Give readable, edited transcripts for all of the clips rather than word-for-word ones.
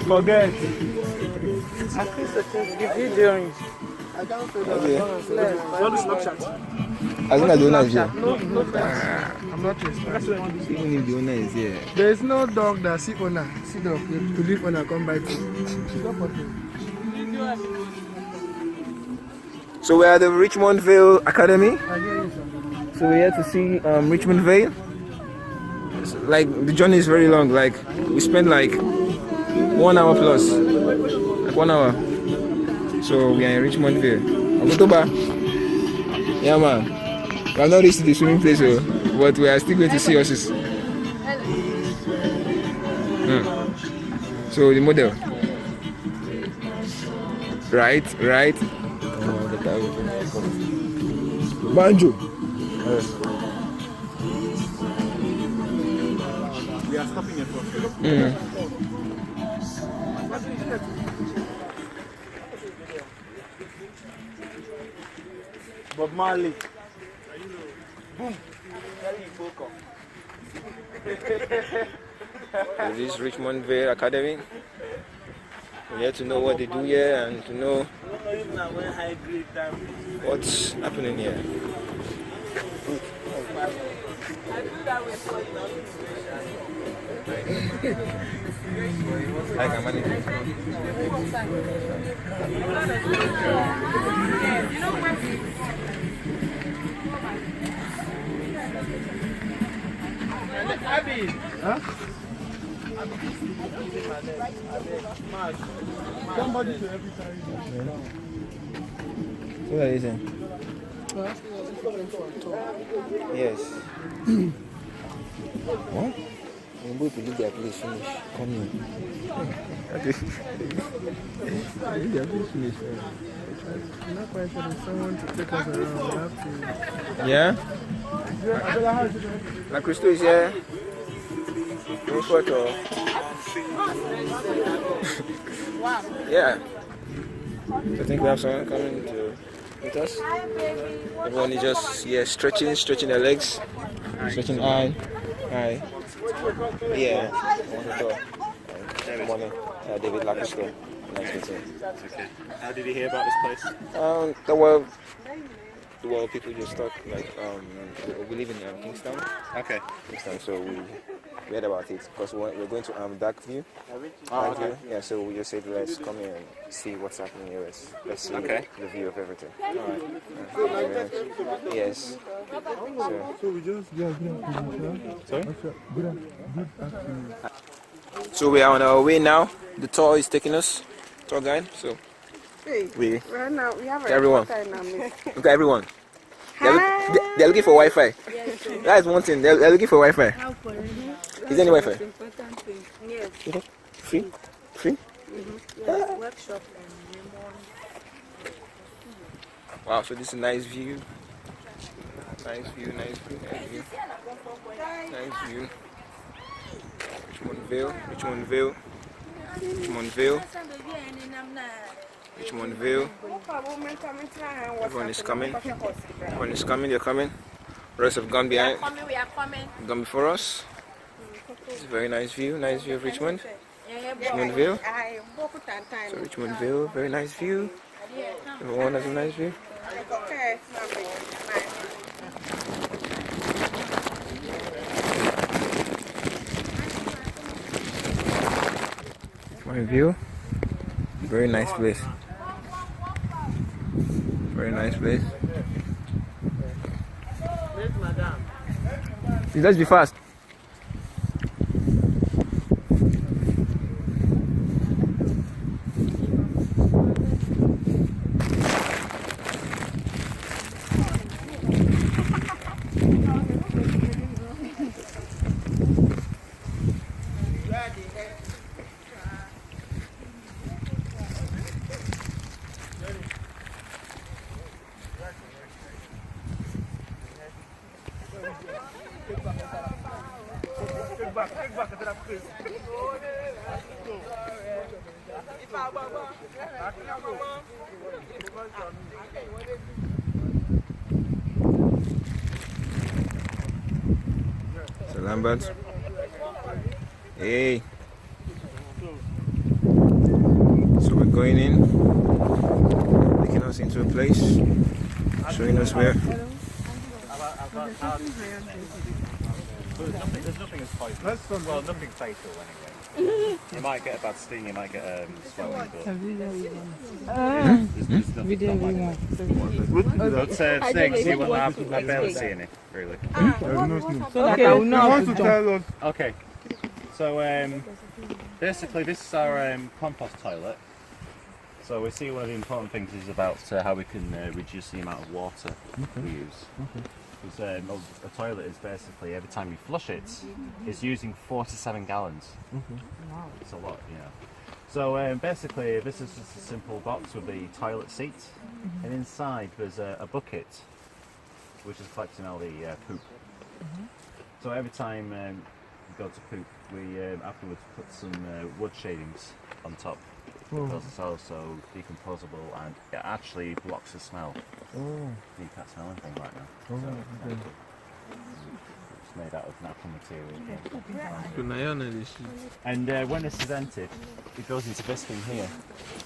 Forget. I can't feel that. As long as the owner is here. No, I'm not interested. Even if the owner is here. There is no dog that see owner, see dog to leave owner come bite you. It's not possible. So we're at the Richmond Vale Academy. I hear you, sir. So we're here to see Richmond Vale. Like the journey is very long. Like we spent like 1 hour plus, like 1 hour. So we are in Richmond Vale. October. Yeah, man. We have not reached the swimming place, but we are still going to see horses. So the model. Right. Banjo. We are stopping at first. Bob Marley. Boom. This is Richmond Vale Academy. We're here to know what they do here and to know what's happening here. I can manage it. Huh? Somebody to every time. What are you saying? Yes. What? I'm going to leave their place finish. Come here. Leave their place finish. I'm not quite sure there's someone to take us around. We have to. Yeah? La Cristo is here. No photo. Yeah. I think we have someone coming to meet us. Everyone is just stretching their legs, stretching eye. Yeah. Good morning, David Lacusto. Nice meeting you. That's okay. How did you hear about this place? The world people just talk like we live in Kingston. Okay. Kingston, so we read about it because we're going to Dark View. Okay. View. Yeah, so we just said let's come here and see what's happening here. Let's see the view of everything. Alright. Yes. So we just good afternoon. Sorry? Good afternoon. So we are on our way now. The tour is taking us. Tour guide. So we now we have everyone. Look at everyone. They're looking for Wi-Fi. That is one thing. They're looking for Wi-Fi. Is there any Wi-Fi? Yes. Free? Yes. Workshop. Wow, so this is a nice view. Nice view. Richmond Vale. Everyone is coming. They're coming. Rest have gone behind. We are coming. Gone before us. It's a very nice view of Richmond. Richmond Vale. So Richmond Vale, very nice view. Everyone has a nice view. My view. Very nice place. Let's be fast. So Lambert. Hey. So we're going in, taking us into a place, showing us where. There's nothing as poisonous. Well, nothing fatal anyway. You might get a bad sting, you might get swelling, but there's nothing. But snakes, you will have, I've barely seen it, really. Okay, I want to tell us. Okay, so basically this is our compost toilet. So we see one of the important things is about how we can reduce the amount of water we use. Because a toilet is basically, every time you flush it, it's using 4 to 7 gallons. It's a lot, you know. So basically this is just a simple box with the toilet seat, and inside there's a bucket which is collecting all the poop. So every time we go to poop, we afterwards put some wood shavings on top. Because it's also decomposable and it actually blocks the smell. You can't smell anything right now. It's made out of natural material. And when this is emptied, it goes into this thing here.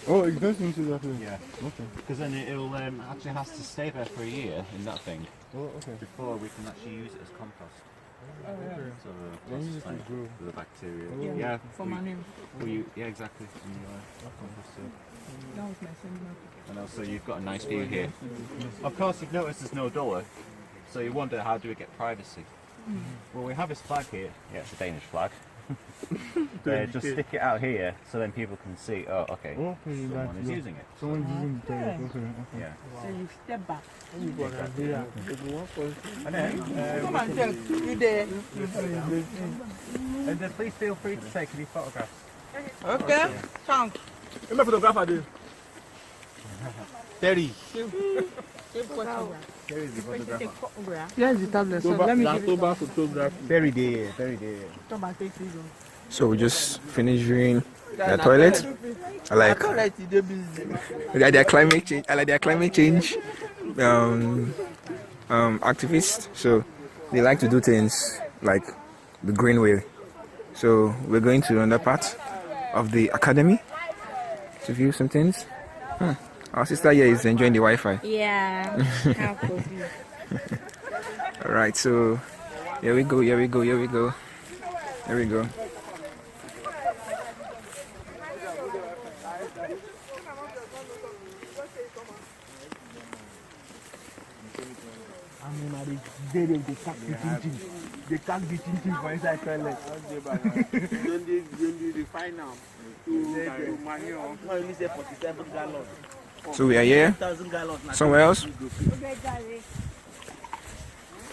Oh, it goes into that thing. Yeah. Okay. Because then it'll actually has to stay there for a year in that thing. Before we can actually use it as compost. So the bacteria. Yeah. For manure. Yeah, exactly. And also you've got a nice view here. Of course you've noticed there's no door, so you wonder how do we get privacy? Well, we have this flag here. Yeah, it's a Danish flag. Just stick it out here so then people can see, oh okay, someone is using it. Someone's using the toilet. Yeah. So you step back. And then, Come and tell you there. and please feel free to take any photographs. Okay. Thanks. I'm a photographer there. Terry. Here's the tablet. So let me give it. Photography. Very dear, very dear. So we just finished viewing the toilet. I like their climate change. I like their climate change activists. So they like to do things like the green way. So we're going to another part of the academy to view some things. Our sister here is enjoying the Wi-Fi. Yeah. How cool. All right, so here we go. Here we go. They can't be thinking for inside toilet. Then they refine now to manure. No, you say 47 gallons. So we are here. Somewhere else.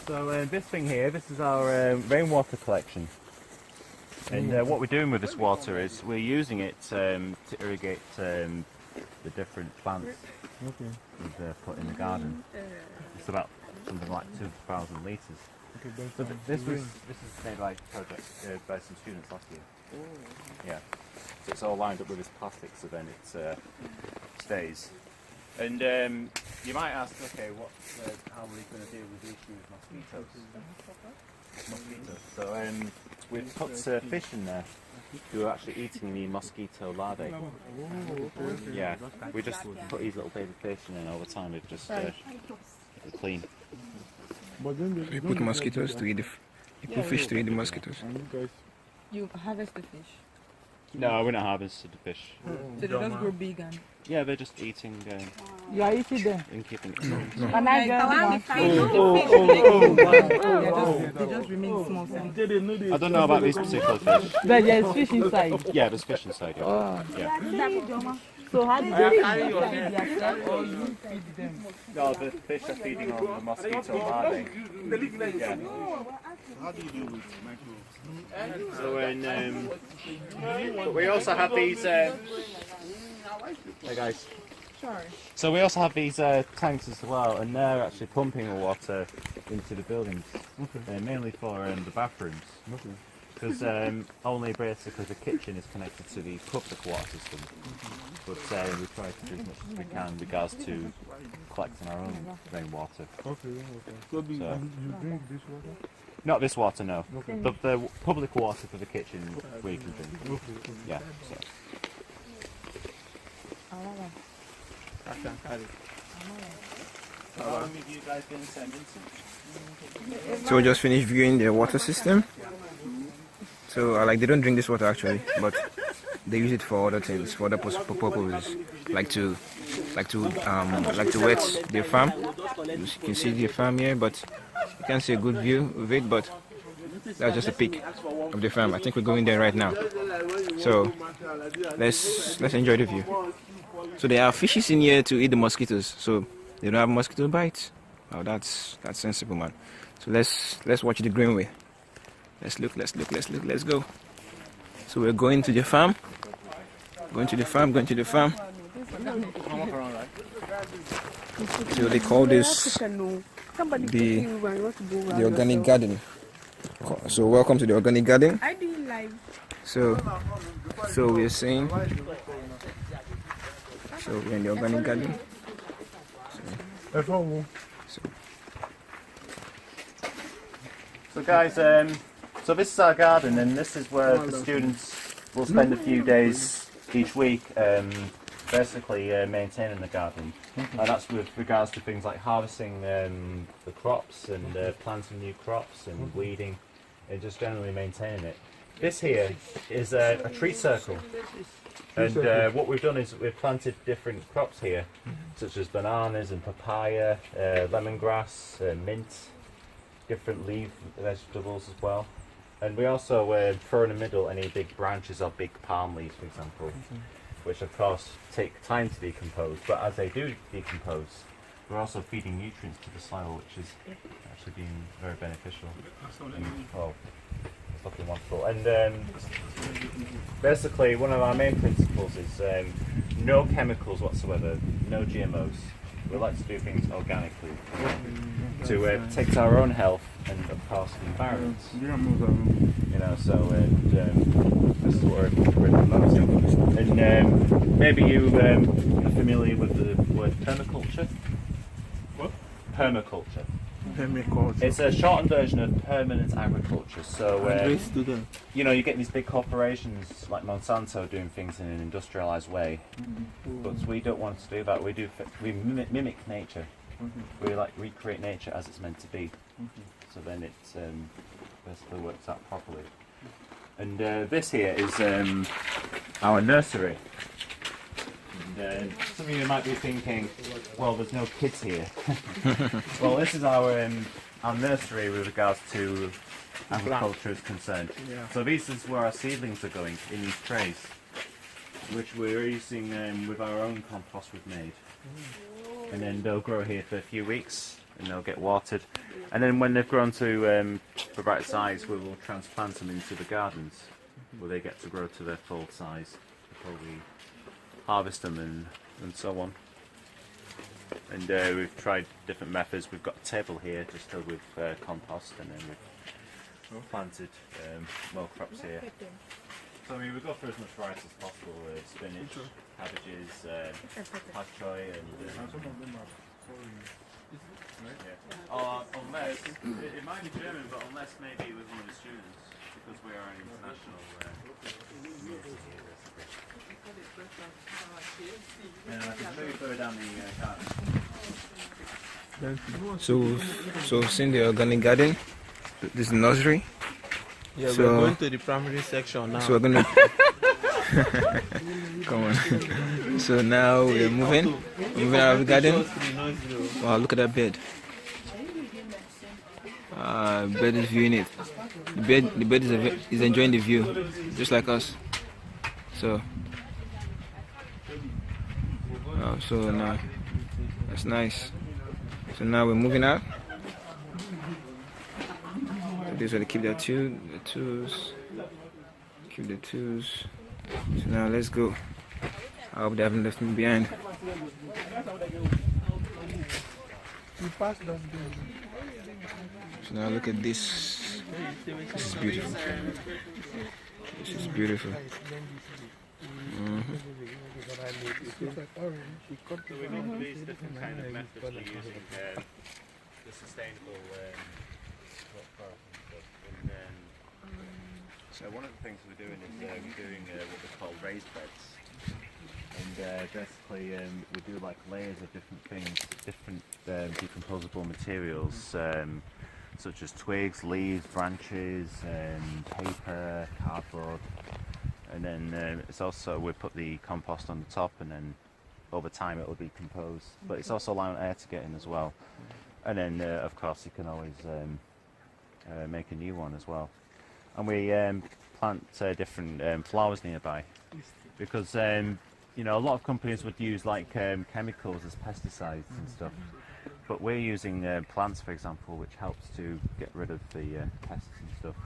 So this thing here, this is our rainwater collection. And what we're doing with this water is we're using it to irrigate the different plants we've put in the garden. It's about something like 2,000 litres. So this is made by a project by some students last year. Yeah. So it's all lined up with this plastic, so then it stays. And you might ask, okay, how are we going to deal with the issue with mosquitoes? So we've put fish in there who are actually eating the mosquito larvae. Yeah, we just put these little baby fish in, and over time they've just clean. We put mosquitoes to eat you put fish to eat the mosquitoes. You harvest the fish. No, we're not harvesting the fish. So they just grow big and. Yeah, they're just eating You are eating them. and keeping it small. Can I get one? They just remain small size. I don't know about these particular fish. But there's fish inside. Yeah, there's fish inside. Yeah. Yeah. So how do you carry yourself or you feed them? No, the fish are feeding on the mosquito larvae. Yeah. How do you deal with microbes? So but we also have these. Hey guys. So we also have these tanks as well, and they're actually pumping the water into the buildings, mainly for the bathrooms. Because only basically the kitchen is connected to the public water system. But we try to do as much as we can in regards to collecting our own rainwater. So you drink this water? Not this water, no. The public water for the kitchen we can drink. Yeah. So. How long have you guys been in St. Vincent? So we just finished viewing the water system. So like they don't drink this water actually, but they use it for other things, for other purposes, like to wet their farm. You can see the farm here, but you can't see a good view of it. But that's just a peek of the farm. I think we're going there right now. So let's enjoy the view. So there are fishes in here to eat the mosquitoes. So they don't have mosquito bites. Oh, that's sensible, man. So let's watch the greenway. Let's look, let's go. So we're going to the farm. Going to the farm. So they call this the organic garden. So welcome to the organic garden. So we're saying, so we're in the organic garden. So guys, so this is our garden, and this is where the students will spend a few days each week basically maintaining the garden. And that's with regards to things like harvesting the crops and planting new crops and weeding and just generally maintaining it. This here is a tree circle, and what we've done is we've planted different crops here, such as bananas and papaya, lemongrass, mint, different leaf vegetables as well. And we also throw in the middle any big branches or big palm leaves, for example, which of course take time to decompose, but as they do decompose, we're also feeding nutrients to the soil, which is actually being very beneficial. Oh, it's looking wonderful. And basically one of our main principles is no chemicals whatsoever, no GMOs. We like to do things organically to protect our own health and of course the environment. You know, so this is what we're promoting. And maybe you are familiar with the word permaculture? What? Permaculture. Permaculture. It's a shortened version of permanent agriculture. So you know, you get these big corporations like Monsanto doing things in an industrialized way, but we don't want to do that. We mimic nature. We like recreate nature as it's meant to be. So then it basically works out properly. And this here is our nursery. And some of you might be thinking, well, there's no kids here. Well, this is our nursery with regards to agriculture is concerned. So this is where our seedlings are going, in these trays, which we're using with our own compost we've made. And then they'll grow here for a few weeks, and they'll get watered. And then when they've grown to the right size, we will transplant them into the gardens, where they get to grow to their full size before we harvest them and so on. And we've tried different methods. We've got a table here just filled with compost, and then we've planted more crops here. So I mean, we go for as much variety as possible: spinach, cabbages, pak choy, and unless it might be German, but unless maybe with one of the students, because we are an international community here. And I can move further down the garden. So seeing the organic garden, this is the nursery. Yeah, So- we're going to the primary section now. So we're gonna come on. So now we're moving out of the garden. Wow, look at that bed. Bed is viewing it. The bed is enjoying the view, just like us. So, so now that's nice. So now we're moving out. So this is where they keep the tools. Keep the tools. So now let's go. I hope they haven't left me behind. You pass that door. So now look at this. This is beautiful. This is beautiful. So we've got these different kind of methods for using the sustainable crop forest and stuff. And so one of the things we're doing is we're doing what we call raised beds. And basically we do like layers of different things, different decomposable materials, such as twigs, leaves, branches, paper, cardboard. And then it's also, we put the compost on the top, and then over time it will decompose. But it's also allowing air to get in as well. And then of course you can always make a new one as well. And we plant different flowers nearby, because you know, a lot of companies would use like chemicals as pesticides and stuff. But we're using plants, for example, which helps to get rid of the pests and stuff.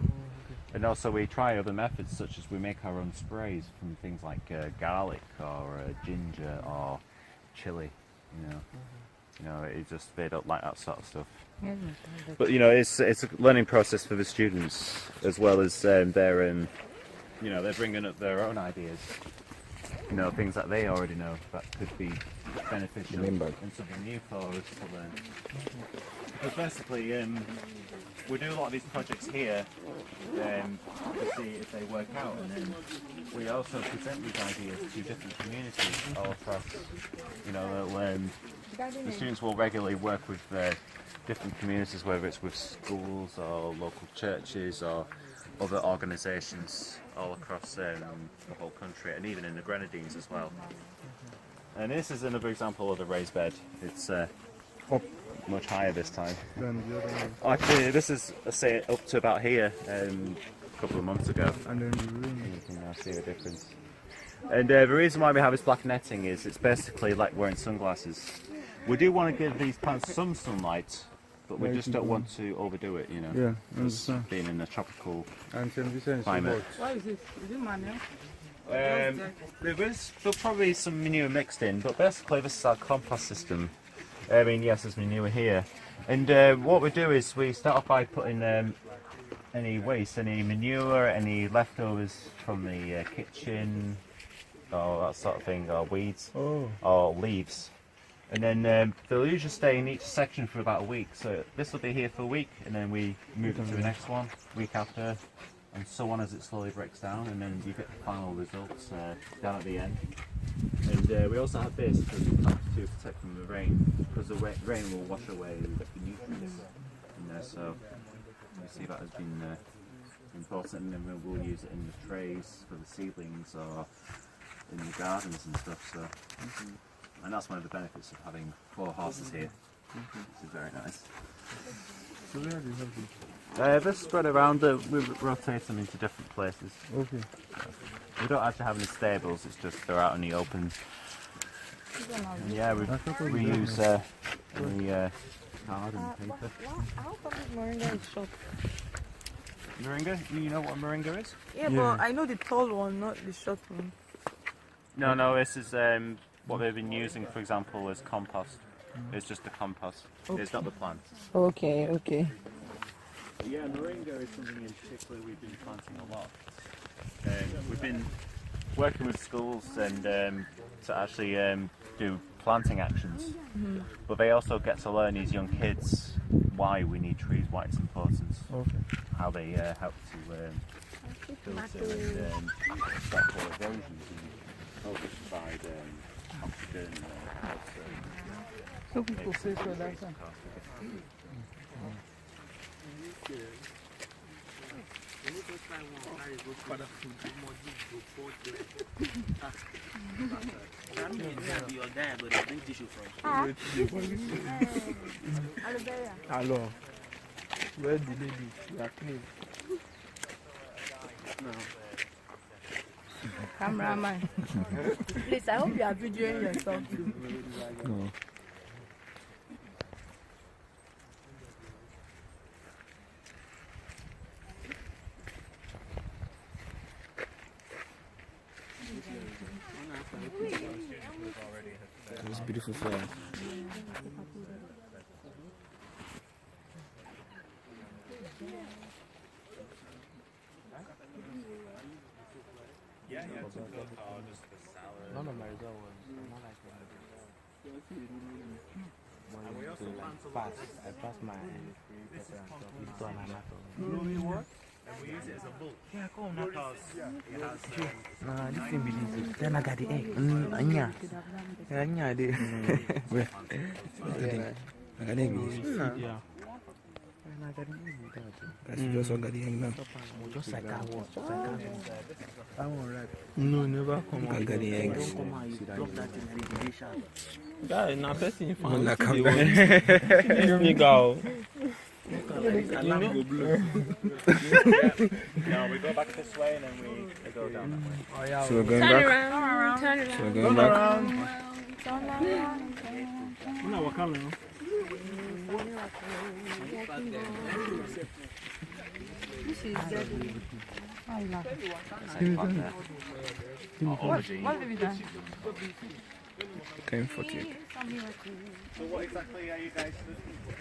And also we try other methods, such as we make our own sprays from things like garlic or ginger or chili. You know, it just, they don't like that sort of stuff. But you know, it's a learning process for the students, as well as they're you know, they're bringing up their own ideas. You know, things that they already know that could be beneficial and something new for us to learn. But basically, we do a lot of these projects here to see if they work out, and then we also present these ideas to different communities all across. You know, the students will regularly work with different communities, whether it's with schools or local churches or other organisations all across the whole country, and even in the Grenadines as well. And this is another example of the raised bed. It's much higher this time. Actually, this is, say, up to about here a couple of months ago. And then you really You can now see the difference. And the reason why we have this black netting is it's basically like wearing sunglasses. We do want to give these plants some sunlight, but we just don't want to overdo it, you know. Yeah, I Just understand. being in a tropical And St. Vincent is climate. What is it? Is it manual? There's probably some manure mixed in, but basically this is our compost system. I mean, yes, there's manure here. And what we do is we start off by putting any waste, any manure, any leftovers from the kitchen, or that sort of thing, or weeds, or leaves. And then they'll usually stay in each section for about a week. So this will be here for a week, and then we move it to the next one, week after, and so on as it slowly breaks down, and then you get the final results down at the end. And we also have this because we have to protect from the rain, because the rain will wash away the nutrients in there. So you see that has been important, and then we'll use it in the trays for the seedlings or in the gardens and stuff. So. And that's one of the benefits of having 4 horses here. This is very nice. So where do you have it? They're spread around, we rotate them into different places. Okay. We don't actually have any stables, it's just they're out in the open. And yeah, we use card and paper. How come moringa is short? Moringa? You know what moringa is? Yeah, but I know the tall one, not the short one. No, this is what they've been using, for example, as compost. It's just the compost. Okay. It's not the plant. Okay, okay. Yeah, moringa is something in particular we've been planting a lot. We've been working with schools and to actually do planting actions. But they also get to learn, these young kids, why we need trees, why it's important, how they help to filter and stop erosion and help us provide oxygen. So people say so that's one. Hello. Where the lady? You are clean. Cameraman. Please, I hope you are videoing yourself too. No. beautiful flowers. None of my result was not like pass. I passed my this thing be this. Then I got the egg. Anya. Anya did. Where? I got egg. Yeah. That's just what got the egg now. Just like I was. Just like I was. No, never come out. I got the eggs. Don't come out. You drop that in regulation. Guy, now person When I found come the back. This nigga. No, we go back this way and then we go down that way. So we're going back. Turn So we're around. going back. This is deadly. What did we do? 10:48. So what exactly are you guys looking for?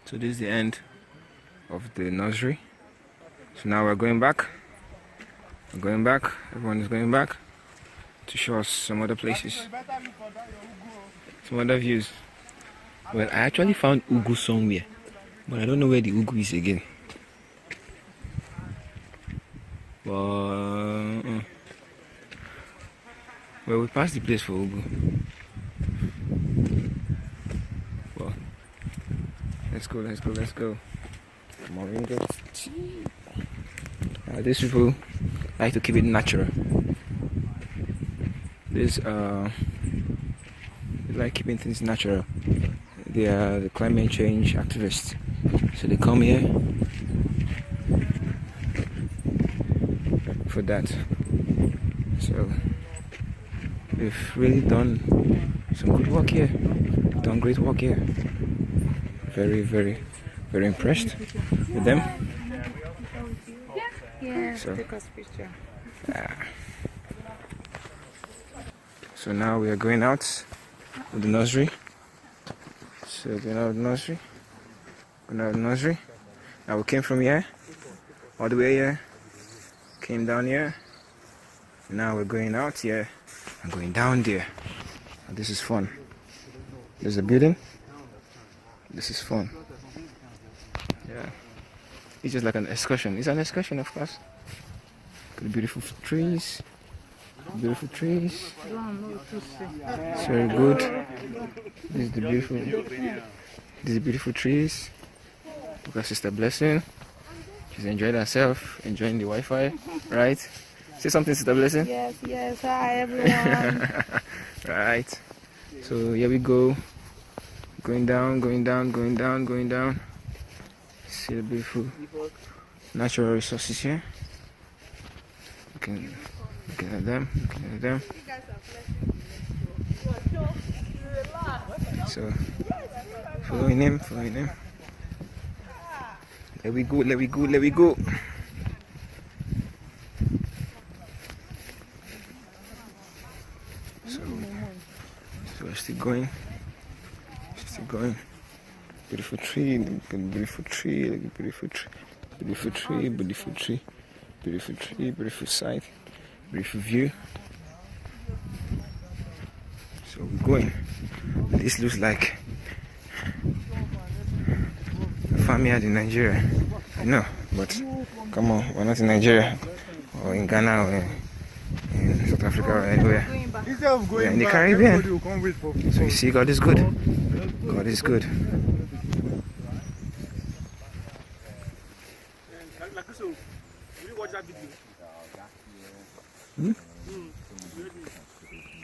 So this is the end of the nursery. So now we're going back. We're going back. Everyone is going back to show us some other places, some other views. Well, I actually found Ugu somewhere, but I don't know where the Ugu is again. But well, we passed the place for Ugu. Well, let's go, let's go, let's go. Moringa tea. These people like to keep it natural. They like keeping things natural. They are the climate change activists, so they come here for that. So we've really done some good work here. We've done great work here. Very, very, very impressed with them. Yeah, So, take us picture. So now we are going out of the nursery. So going out of the nursery. Going out of the nursery. Now we came from here, all the way here. Came down here. Now we're going out here and going down there. And this is fun. There's a building. This is fun. Yeah. It's just like an excursion. It's an excursion, of course. Look at the beautiful trees. Beautiful trees. It's very good. This is the beautiful. These are beautiful trees. Look at Sister Blessing. She's enjoying herself, enjoying the Wi-Fi, right? Say something, Sister Blessing. Yes, yes. Hi, everyone. Right. So here we go. Going down, going down, going down, going down. See the beautiful natural resources here. Looking at them, looking at them. So following him, following him. Let we go, let we go, let we go. So we're still going. Still going. Beautiful tree, beautiful tree, beautiful tree, beautiful tree, beautiful tree, beautiful tree, beautiful sight, beautiful view. So we're going. This looks like a farmyard in Nigeria. I know, but come on, we're not in Nigeria or in Ghana or in South Africa or anywhere. We're in the Caribbean. So you see, God is good. God is good.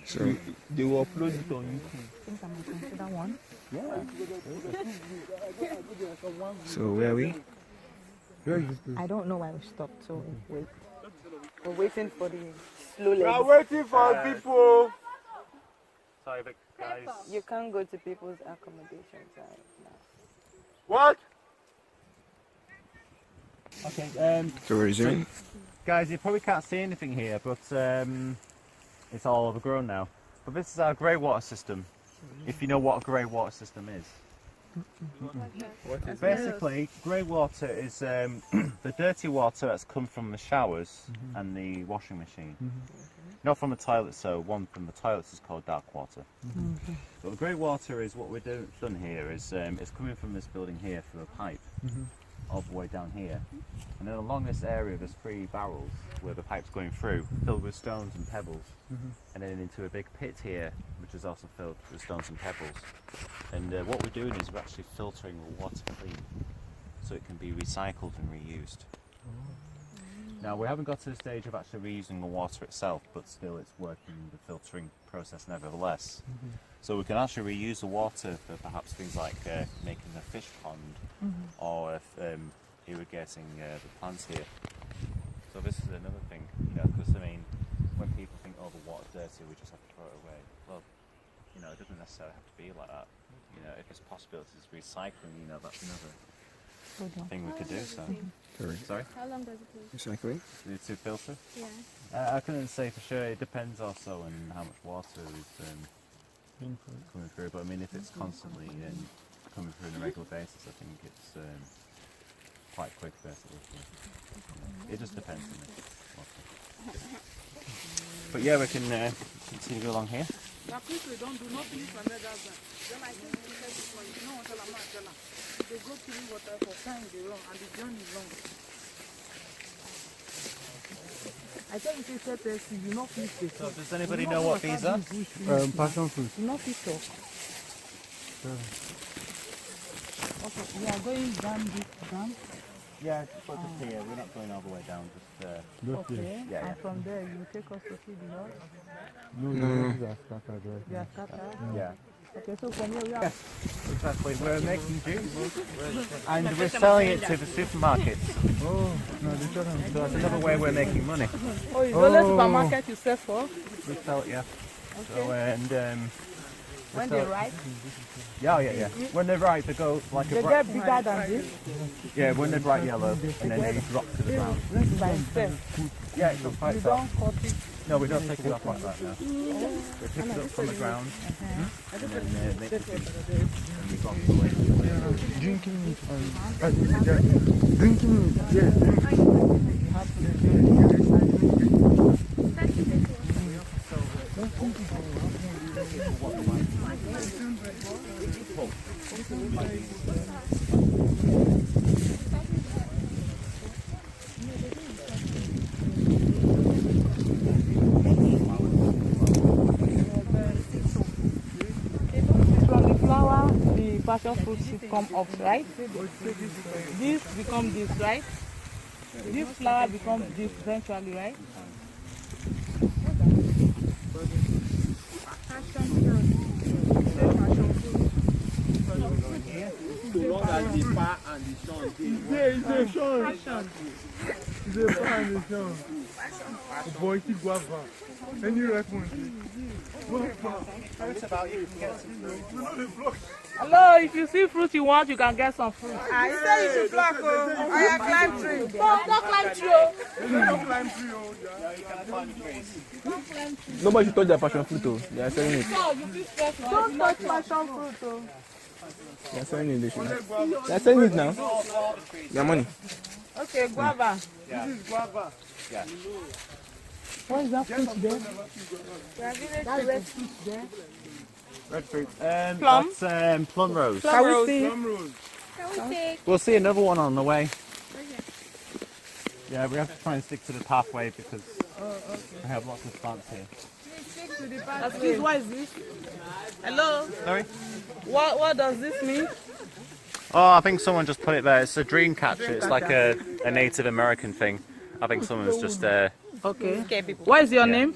So They will upload it on YouTube. think I'm going to consider one. So where are we? I don't know why we stopped, so wait. We're waiting for the slow We are legs. waiting for people. Sorry, but guys. You can't go to people's accommodations right now. What? Okay, So we're resuming. Guys, you probably can't see anything here, but it's all overgrown now. But this is our grey water system. If you know what a grey water system is. Basically, grey water is the dirty water that's come from the showers and the washing machine. Not from the toilets, so one from the toilets is called dark water. But the grey water is what we've done here, is it's coming from this building here through a pipe, all the way down here. And then along this area there's 3 barrels where the pipe's going through, filled with stones and pebbles. And then into a big pit here, which is also filled with stones and pebbles. And what we're doing is we're actually filtering the water clean, so it can be recycled and reused. Now we haven't got to the stage of actually reusing the water itself, but still it's working the filtering process nevertheless. So we can actually reuse the water for perhaps things like making a fish pond or irrigating the plants here. So this is another thing, you know, because I mean, when people think, oh, the water's dirty, we just have to throw it away. Well, you know, it doesn't necessarily have to be like that. You know, if there's possibilities of recycling, you know, that's another thing we could do. So, sorry. How long does it take? Recycling? To filter? Yeah. I couldn't say for sure. It depends also on how much water is coming through. But I mean, if it's constantly coming through on a regular basis, I think it's quite quick basically. It just depends on it. But yeah, we can continue to go along here. But please, we don't do not finish from that guy. Then I think we said before, you know what I'm not telling. They go to water for time, they run, and the journey is long. I tell you, if you said this, you not fish the So does anybody know what these are? Passion fruit. You not fish talk. Okay, we are going down this dam. Yeah, just here. We're not going all the way down. Just Okay, yeah. and from there you take us to see the horse. No, they are scattered. They are scattered. yeah. Okay, so from here we are. Exactly. We're making juice, and we're selling it to the supermarkets. Oh, no, they tell them. So that's another way we're making money. Oh, it's only supermarket you sell for? We sell it, yeah. Okay. So and When they ripe, yeah. When they're ripe, they go like they a get bigger than this yeah. When they're bright yellow, and then they drop to the ground. by itself. Yeah, it's not quite You soft. don't cut it. No, we don't take it off like that now. We pick it up from the ground, and then make the juice, and we drop it away. Drinking it. Drinking it, yes. From the flower, the passion fruit should come up, right? This become this, right? This flower becomes this eventually, right? So long as the far and the sun It's a Sean. It's a pan and a Sean. Boy, it's guava. Any reference? It's about you can get some fruit. Hello, if you see fruit you want, you can get some fruit. I say you should block, I climb tree. Don't climb tree. Oh. Don't climb tree, Nobody should touch their passion fruit, though. They are selling it. No, you feel stressed. Don't touch passion fruit. Oh. They are selling it. They are selling it now. Their money. Okay, guava. Yeah. This is guava. Yeah. What is that fruit there? That red fruit there. Red fruit. Plum? That's plum rose. Can we see? Plum rose. Can we take? We'll see another one on the way. Yeah, we have to try and stick to the pathway because we have lots of plants here. Excuse, what is this? Hello? Sorry? What does this mean? Oh, I think someone just put it there. It's a dream catcher. It's like a Native American thing. I think someone's just Okay. What is your name?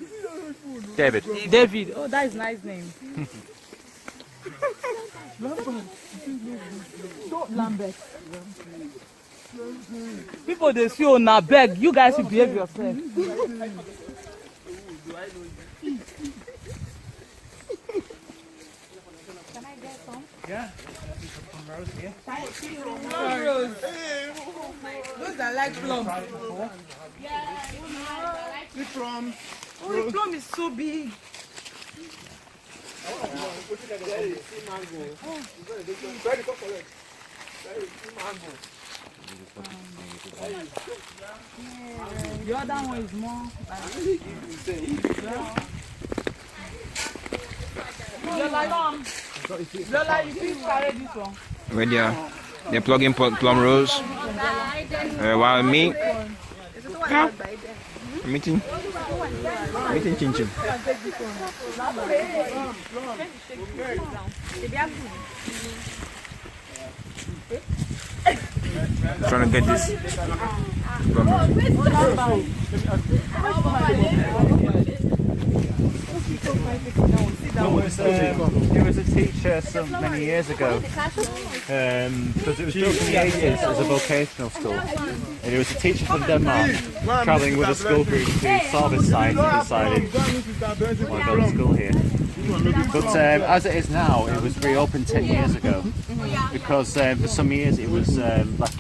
David. David. Oh, that is a nice name. Lambert. People they see on a beg. You guys should behave yourself. Yeah. Some rose here. Those are like plum. The plum. Oh, the plum is so big. The other one is more. Lola, you please carry this one. Where they're plugging plum rolls. While me, I'm eating chin chin. Trying to get this plum roll. It was a teacher many years ago, because it was built in the 80s as a vocational school. And it was a teacher from Denmark travelling with a school group to Service site and decided, I want to build a school here. But as it is now, it was reopened 10 years ago, because for some years it was left